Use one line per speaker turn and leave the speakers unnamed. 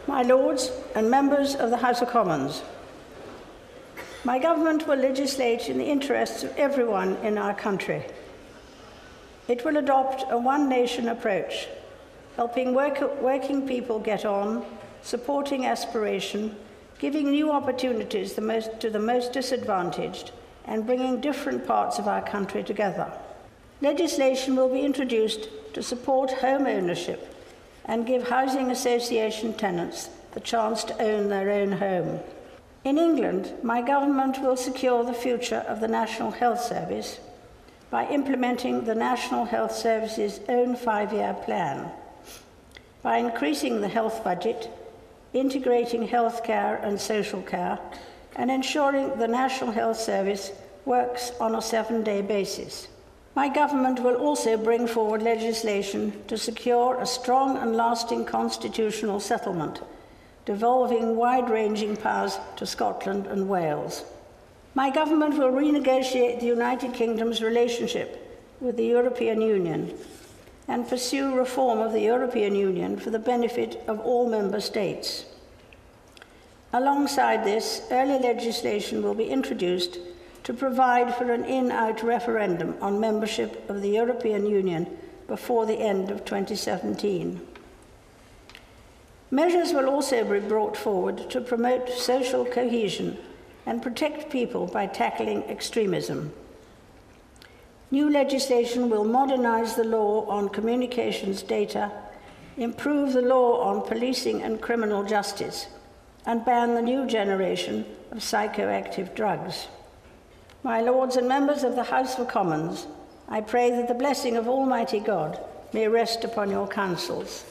My Lords and members of the House of Commons, my government will legislate in the interests of everyone in our country. It will adopt a one-nation approach, helping working people get on, supporting aspiration, giving new opportunities to the most disadvantaged, and bringing different parts of our country together. Legislation will be introduced to support home ownership and give housing association tenants the chance to own their own home. In England, my government will secure the future of the National Health Service by implementing the National Health Service's own 5-year plan, by increasing the health budget, integrating healthcare and social care, and ensuring the National Health Service works on a 7-day basis. My government will also bring forward legislation to secure a strong and lasting constitutional settlement, devolving wide-ranging powers to Scotland and Wales. My government will renegotiate the United Kingdom's relationship with the European Union and pursue reform of the European Union for the benefit of all member states. Alongside this, early legislation will be introduced to provide for an in-out referendum on membership of the European Union before the end of 2017. Measures will also be brought forward to promote social cohesion and protect people by tackling extremism. New legislation will modernise the law on communications data, improve the law on policing and criminal justice, and ban the new generation of psychoactive drugs. My Lords and members of the House of Commons, I pray that the blessing of Almighty God may rest upon your councils.